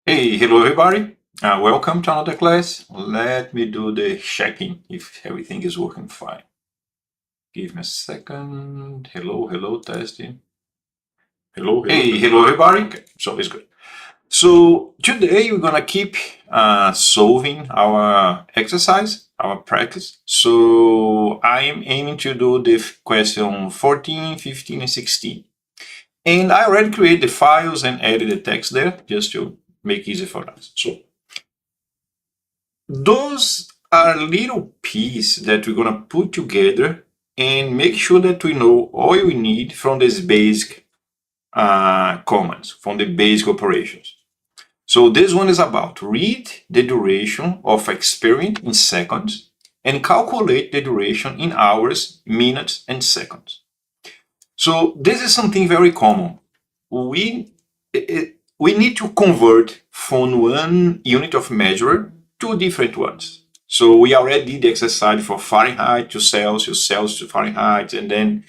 Hey, hello everybody. Welcome to another class. Let me do the checking if everything is working fine. Give me a second. Hello, testing. Hey, hello everybody. Okay, so it's good. So today we're gonna keep solving our exercise, our practice. So I'm aiming to do the question 14, 15, and 16. And I already created the files and added the text there just to make easy for us. So those are little pieces that we're gonna put together and make sure that we know all we need from these basic commands, from the basic operations. So this one is about read the duration of experiment in seconds and calculate the duration in hours, minutes, and seconds. So this is something very common. We need to convert from one unit of measure to different ones. So we already did the exercise for Fahrenheit to Celsius, Celsius to Fahrenheit, and then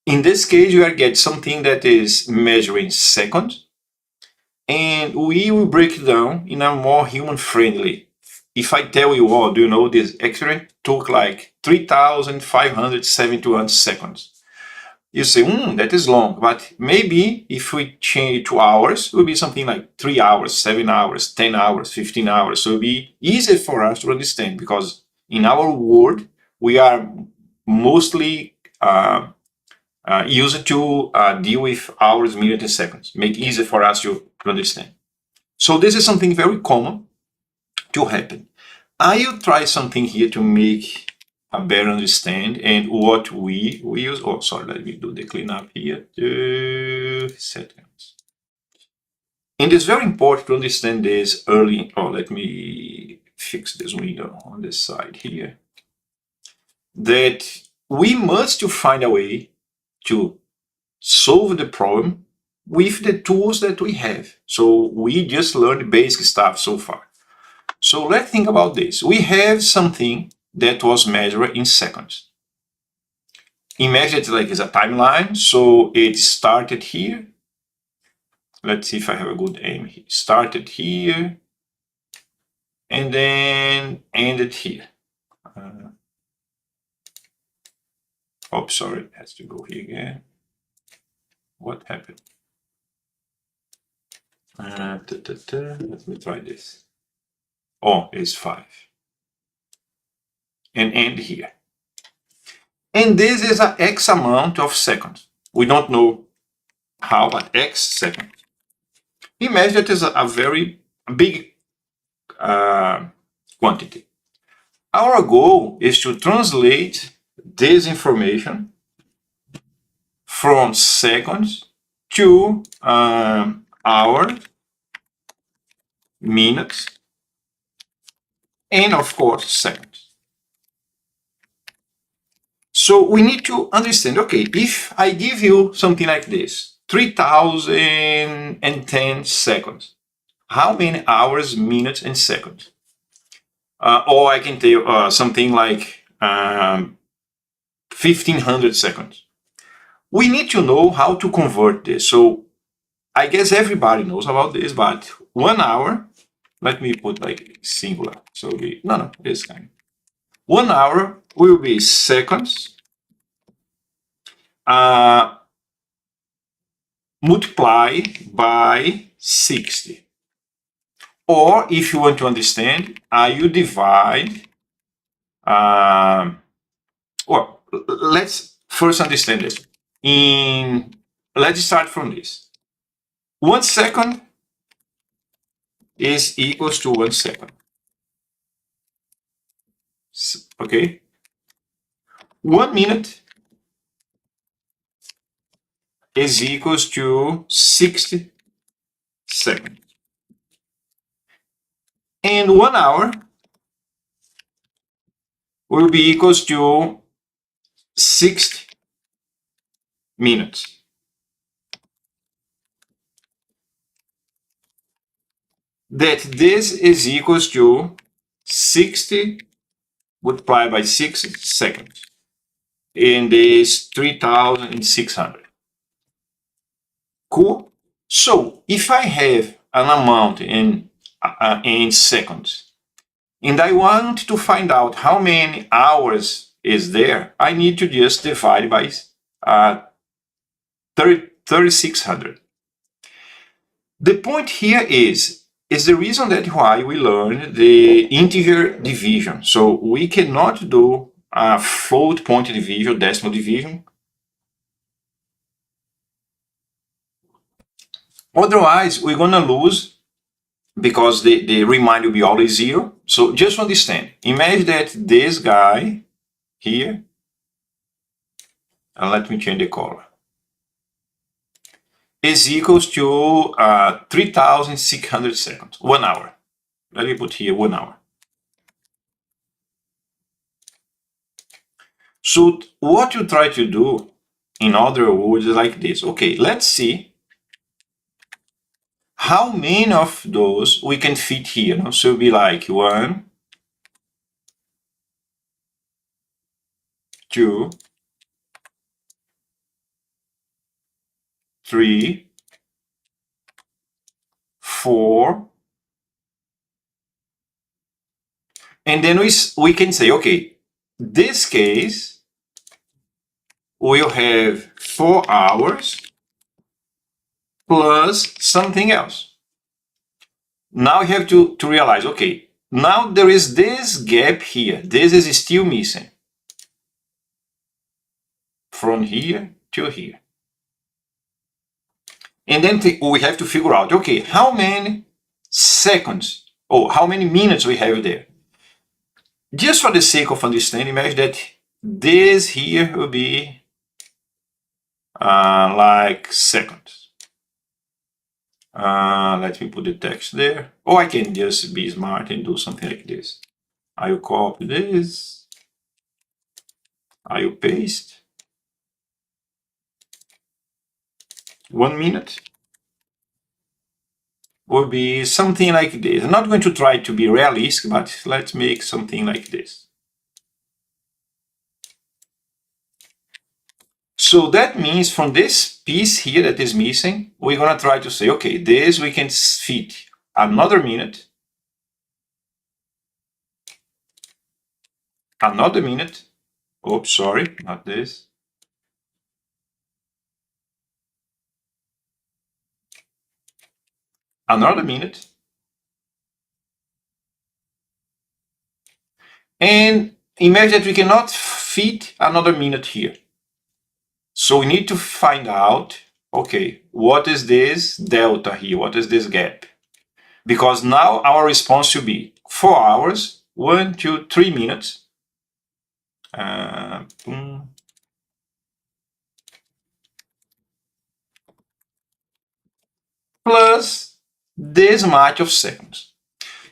in this case we are getting something that is measuring seconds, and we will break it down in a more human-friendly. If I tell you, oh, do you know this experiment took like 3,571 seconds? You say, that is long, but maybe if we change it to hours, it will be something like 3 hours, 7 hours, 10 hours, 15 hours. So it will be easier for us to understand because in our world, we are mostly used to deal with hours, minutes, and seconds, make it easier for us to understand. So this is something very common to happen. I will try something here to make a better understand and what we use. Oh, sorry, let me do the cleanup here. Settings. And it's very important to understand this early. Oh, let me fix this window on this side here. That we must find a way to solve the problem with the tools that we have. So we just learned basic stuff so far. So let's think about this. We have something that was measured in seconds. Imagine it like it's a timeline. So it started here. Let's see if I have a good aim here. Started here and then ended here. Oh, sorry, it has to go here again. What happened? Let me try this. Oh, it's 5. And end here. And this is an X amount of seconds. We don't know how, but X seconds. Imagine it is a very big quantity. Our goal is to translate this information from seconds to hours, minutes, and of course seconds. So we need to understand, okay, if I give you something like this, 3,010 seconds, how many hours, minutes, and seconds? Or I can tell you something like 1,500 seconds. We need to know how to convert this. So I guess everybody knows about this, but 1 hour, let me put like singular. So this kind. 1 hour will be seconds multiplied by 60. Or if you want to understand, you divide, well, let's first understand this. Let's start from this. 1 second is equals to 1 second. Okay? 1 minute is equals to 60 seconds. And 1 hour will be equals to 60 minutes. That this is equals to 60 multiplied by 6 seconds. And this 3,600. Cool. So if I have an amount in in seconds. And I want to find out how many hours is there. I need to just divide by 3600. The point here is the reason that why we learned the integer division. So we cannot do a float point division, decimal division. Otherwise, we're going to lose because the reminder will be always 0. So just understand, imagine that this guy here, and let me change the color, is equals to 3,600 seconds, 1 hour. Let me put here 1 hour. So what you try to do, in other words, is like this. Okay, let's see how many of those we can fit here. No? So it'll be like 1, 2, 3, 4, and then we can say, okay, this case we'll have 4 hours plus something else. Now you have to realize, okay, now there is this gap here. This is still missing from here to here. And then we have to figure out, okay, how many seconds or how many minutes we have there. Just for the sake of understanding, imagine that this here will be like seconds. Let me put the text there. Or I can just be smart and do something like this. I will copy this. I will paste. 1 minute will be something like this. I'm not going to try to be realistic, but let's make something like this. So that means from this piece here that is missing, we're going to try to say, okay, this we can fit another minute, another minute. Oops, sorry, not this. Another minute. And imagine that we cannot fit another minute here. So we need to find out, okay, what is this delta here? What is this gap? Because now our response should be 4 hours, 1, 2, 3 minutes. Plus this much of seconds.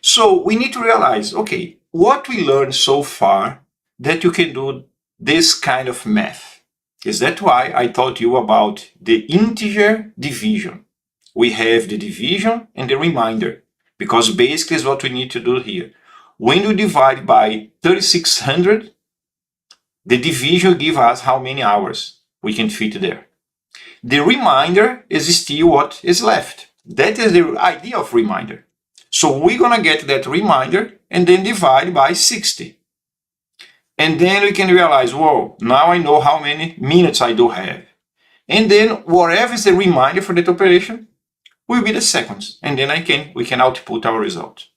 So we need to realize, okay, what we learned so far that you can do this kind of math. Is that why I taught you about the integer division? We have the division and the remainder, because basically is what we need to do here. When you divide by 3600, the division gives us how many hours we can fit there. The remainder is still what is left. That is the idea of remainder. So we're going to get that remainder and then divide by 60. And then we can realize, whoa, now I know how many minutes I do have. And then whatever is the remainder for that operation will be the seconds. And then we can output our result.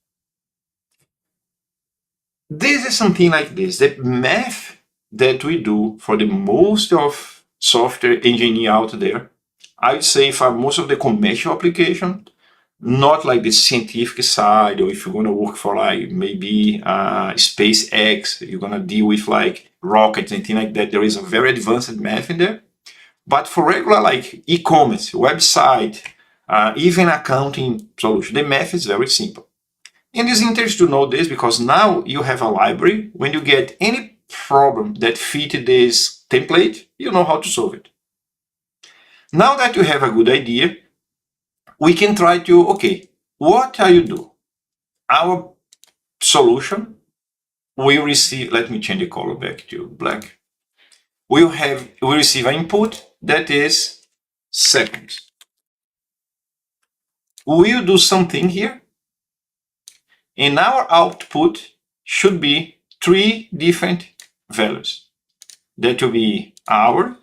This is something like this. The math that we do for the most of software engineer out there, I would say for most of the commercial application, not like the scientific side, or if you're going to work for like maybe SpaceX, you're going to deal with like rockets and things like that. There is a very advanced math in there. But for regular like e-commerce, website, even accounting solution, the math is very simple. And it's interesting to know this because now you have a library. When you get any problem that fits this template, you know how to solve it. Now that you have a good idea, we can try to, okay, what are you do? Our solution will receive, let me change the color back to black. We receive an input that is seconds. We'll do something here And our output should be 3 different values. That will be hour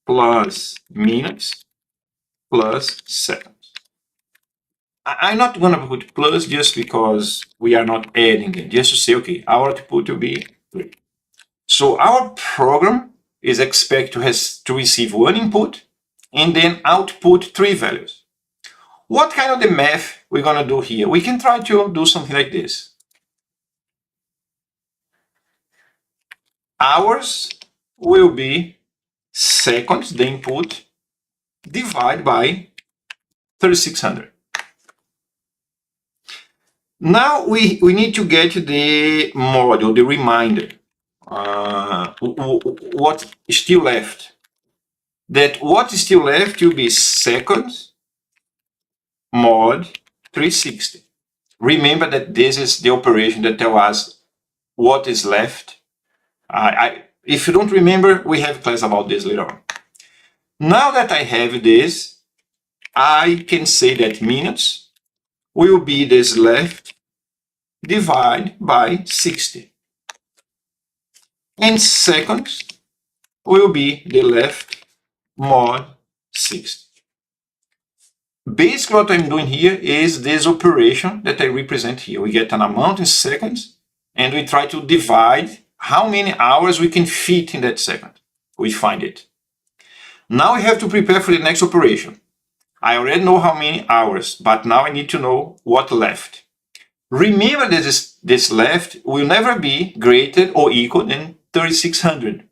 plus minutes plus seconds. I'm not going to put plus just because we are not adding it, just to say, okay, our output will be 3. So our program is expected to receive 1 input and then output 3 values. What kind of the math we're going to do here? We can try to do something like this. Hours will be seconds, the input, divided by 3600. Now we need to get the module, the reminder. What is still left? That what is still left will be seconds mod 360. Remember that this is the operation that tells us what is left. If you don't remember, we have class about this later on. Now that I have this, I can say that minutes will be this left divided by 60. And seconds will be the left mod 60. Basically, what I'm doing here is this operation that I represent here. We get an amount in seconds, and we try to divide how many hours we can fit in that second. We find it. Now we have to prepare for the next operation. I already know how many hours, but now I need to know what left. Remember that this left will never be greater or equal than 3600.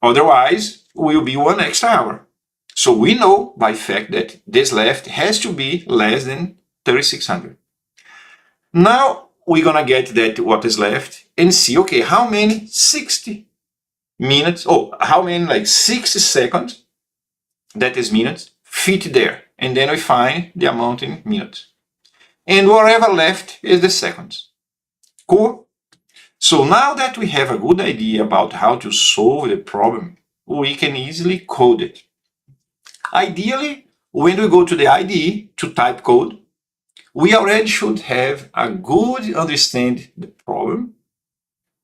Otherwise, will be 1 extra hour. So we know by fact that this left has to be less than 3600. Now we're gonna get that what is left and see, okay, how many 60 minutes, how many like 60 seconds, that is minutes, fit there. And then we find the amount in minutes. And whatever left is the seconds. Cool? So now that we have a good idea about how to solve the problem, we can easily code it. Ideally, when we go to the IDE to type code, we already should have a good understanding of the problem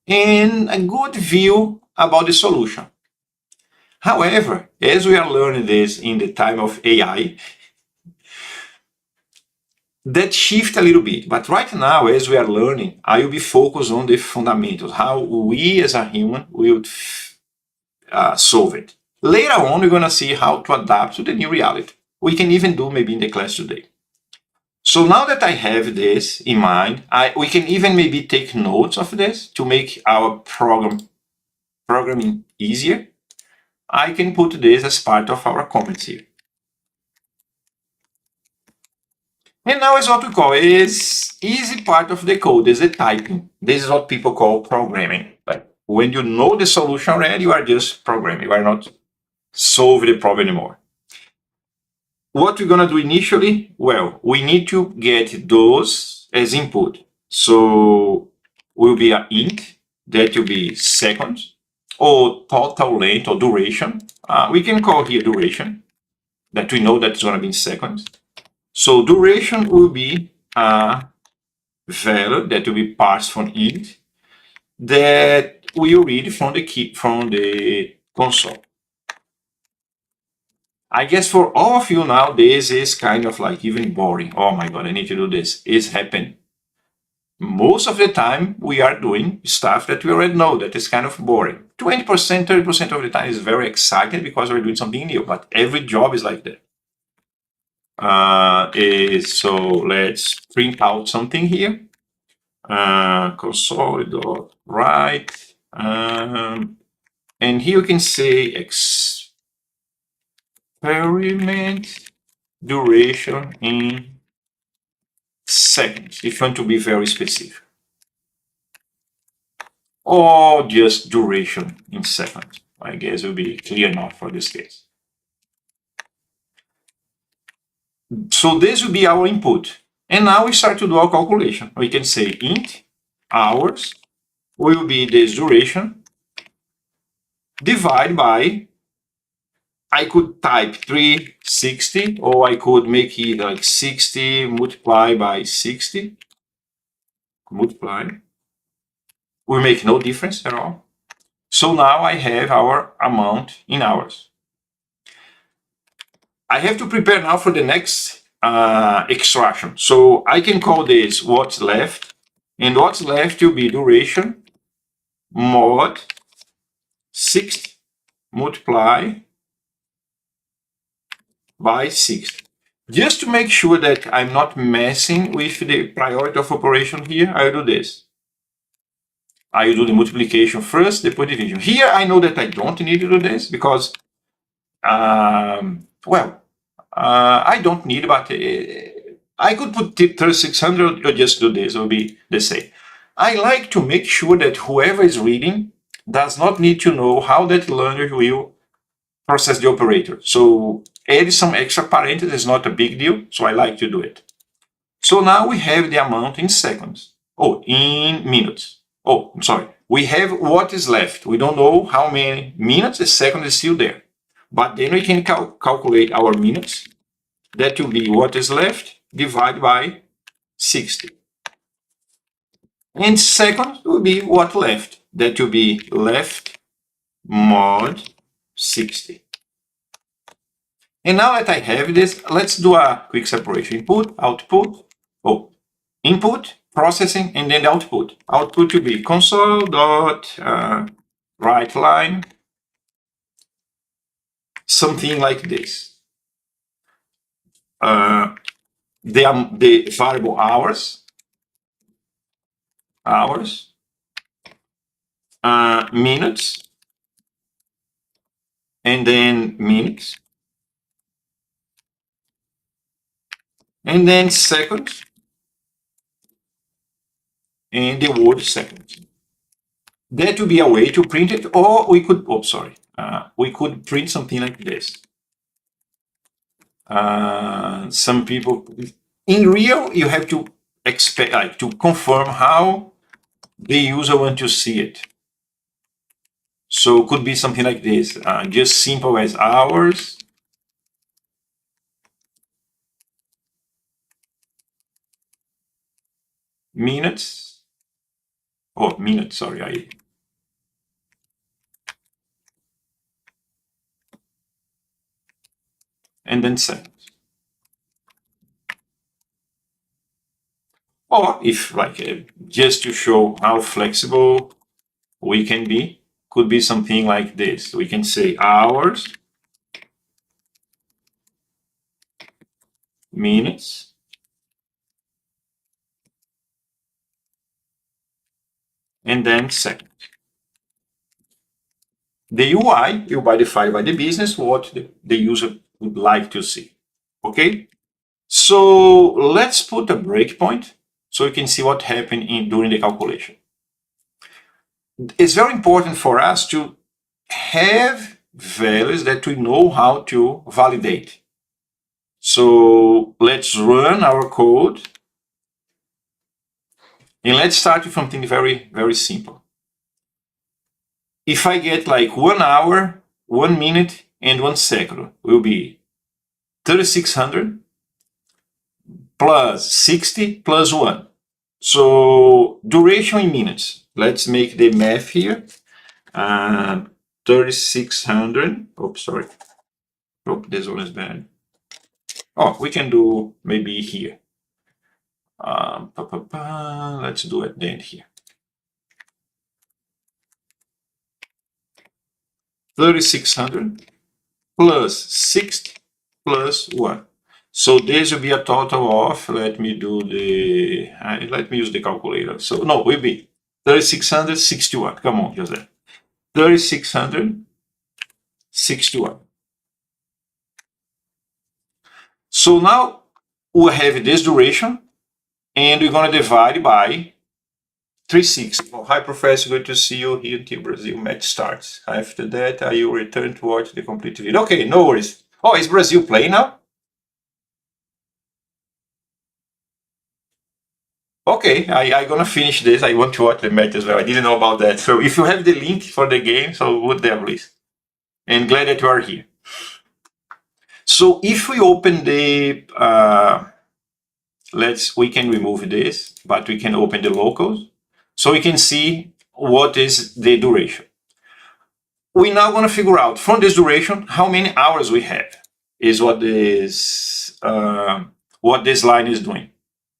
and a good view about the solution. However, as we are learning this in the time of AI, that shift a little bit. But right now, as we are learning, I will be focused on the fundamentals, how we as a human will solve it. Later on, we're going to see how to adapt to the new reality. We can even do maybe in the class today. So now that I have this in mind, we can even maybe take notes of this to make our programming easier. I can put this as part of our comments here. And now is what we call is easy part of the code, is the typing. This is what people call programming. But when you know the solution already, you are just programming. You are not solving the problem anymore. What we're going to do initially, well, we need to get those as input. So will be an int, that will be seconds, or total length or duration. We can call here duration, that we know that it's going to be in seconds. So duration will be a value that will be parsed from int that we will read from the console. I guess for all of you now, this is kind of like even boring. Oh my God, I need to do this. It's happening. Most of the time, we are doing stuff that we already know that is kind of boring. 20%, 30% of the time is very exciting because we're doing something new, but every job is like that. So let's print out something here. Console.write. And here you can say experiment duration in seconds, if you want to be very specific. Or just duration in seconds. I guess it will be clear enough for this case. So this will be our input. And now we start to do our calculation. We can say int hours will be this duration divided by I could type 360, or I could make it like 60 multiplied by 60. Multiply. Will make no difference at all. So now I have our amount in hours. I have to prepare now for the next extraction. So I can call this what's left, and what's left will be duration mod 60 multiply by 60. Just to make sure that I'm not messing with the priority of operation here, I'll do this. I do the multiplication first, the division. Here I know that I don't need to do this because, I don't need, but I could put 3600 or just do this, it will be the same. I like to make sure that whoever is reading does not need to know how that learner will process the operator. So add some extra parentheses is not a big deal, so I like to do it. So now we have the amount in seconds. Oh, in minutes. Oh, I'm sorry. We have what is left. We don't know how many minutes, a second is still there. But then we can calculate our minutes. That will be what is left divided by 60. And seconds will be what left. That will be left mod 60. And now that I have this, let's do a quick separation. Input, output, input, processing, and then the output. Output will be console dot write line, something like this. The variable hours, minutes, and then minutes, and then seconds, and the word seconds. That would be a way to print it, or we could, we could print something like this. Some people, in real, you have to expect, like, to confirm how the user wants to see it. So it could be something like this, just simple as hours, minutes, sorry, and then seconds. Or if, like, just to show how flexible we can be, could be something like this. We can say hours, minutes, and then seconds. The UI will by define by the business what the user would like to see. Okay? So let's put a breakpoint so you can see what happened during the calculation. It's very important for us to have values that we know how to validate. So let's run our code. And let's start with something very, very simple. If I get like 1 hour, 1 minute, and 1 second, will be 3600 plus 60 plus 1. So duration in minutes. Let's make the math here. 3600. Oh, sorry. Oh, this one is bad. Oh, we can do maybe here. Let's do it then here. 3600 plus 60 plus 1. So this will be a total of, let me use the calculator. So no, will be 3661. Come on, Jose. 3661. So now we have this duration, and we're going to divide by 360. Oh, hi, Professor. Good to see you here until Brazil match starts. After that, I will return to watch the complete video. Okay, no worries. Oh, is Brazil playing now? Okay, I'm gonna finish this. I want to watch the match as well. I didn't know about that. So if you have the link for the game, so would there, please. And glad that you are here. So if we open the, we can remove this, but we can open the locals. So we can see what is the duration. We're now going to figure out from this duration how many hours we have, is what this line is doing.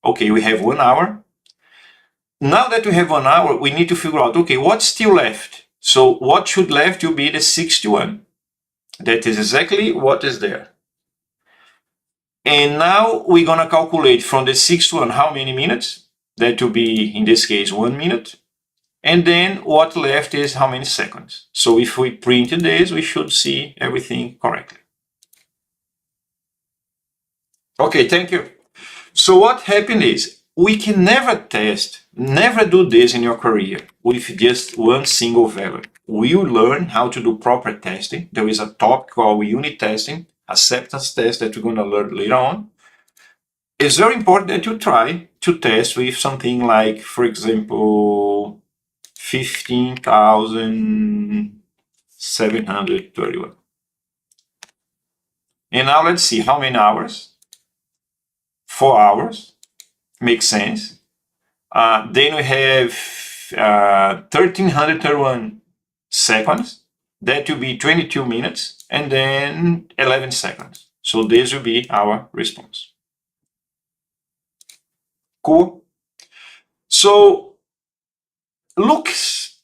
Okay, we have 1 hour. Now that we have 1 hour, we need to figure out, okay, what's still left? So what should left to be the 61? That is exactly what is there. And now we're going to calculate from the 61 how many minutes. That will be, in this case, 1 minute. And then what left is how many seconds. So if we print this, we should see everything correctly. Okay, thank you. So what happened is, we can never do this in your career with just one single value. We will learn how to do proper testing. There is a topic called unit testing, acceptance test that we're going to learn later on. It's very important that you try to test with something like, for example, 15,731. And now let's see how many hours. 4 hours. Makes sense. Then we have 1,331 seconds. That will be 22 minutes. And then 11 seconds. So this will be our response. Cool. So looks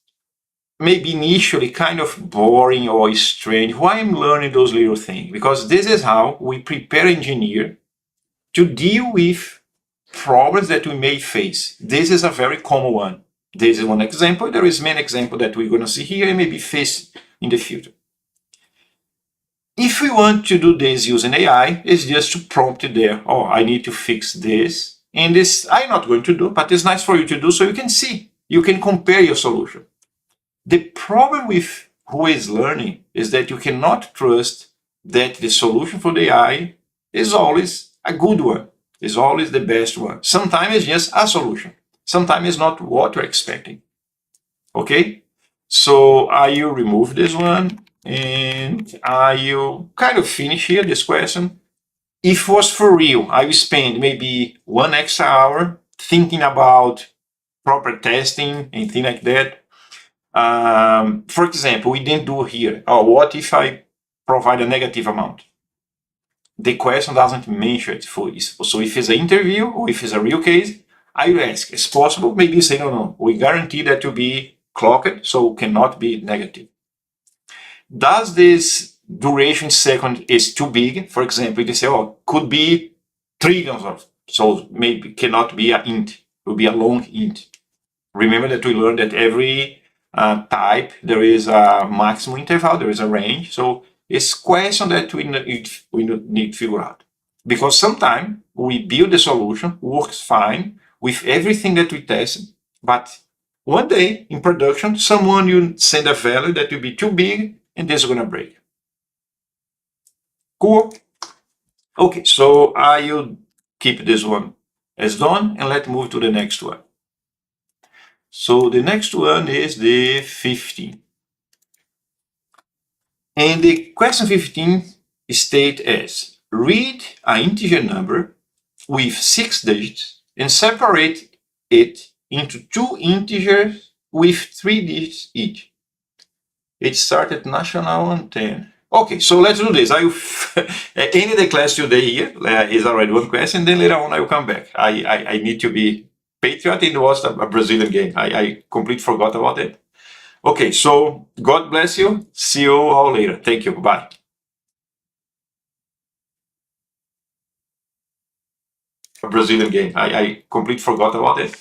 maybe initially kind of boring or strange. Why I'm learning those little things? Because this is how we prepare engineer to deal with problems that we may face. This is a very common one. This is one example. There is many examples that we're going to see here and maybe face in the future. If we want to do this using AI, it's just to prompt it there. Oh, I need to fix this. And this I'm not going to do, but it's nice for you to do so you can see. You can compare your solution. The problem with who is learning is that you cannot trust that the solution for the AI is always a good one, is always the best one. Sometimes it's just a solution. Sometimes it's not what you're expecting. Okay? So I will remove this one and I will kind of finish here this question. If it was for real, I will spend maybe 1 extra hour thinking about proper testing and things like that. For example, we didn't do here. Oh, what if I provide a negative amount? The question doesn't mention it for this. So if it's an interview or if it's a real case, I will ask, is possible? Maybe you say, no, we guarantee that to be clocked, so cannot be negative. Does this duration second is too big? For example, you can say, oh, could be trillions of, so maybe cannot be an int, it will be a long int. Remember that we learned that every type, there is a maximum interval, there is a range. So it's a question that we need to figure out. Because sometimes we build the solution, works fine with everything that we tested, but one day in production, someone will send a value that will be too big and this is going to break. Cool. Okay, so I will keep this one as done and let's move to the next one. So the next one is the 15. And the question 15 states as, read an integer number with 6 digits and separate it into 2 integers with 3 digits each. It started national on 10. Okay, so let's do this. I will end the class today here. Is already one question, then later on I will come back. I need to be patriot. It was a Brazilian game. I completely forgot about it. Okay, so God bless you. See you all later. Thank you. Bye. A Brazilian game. I completely forgot about it.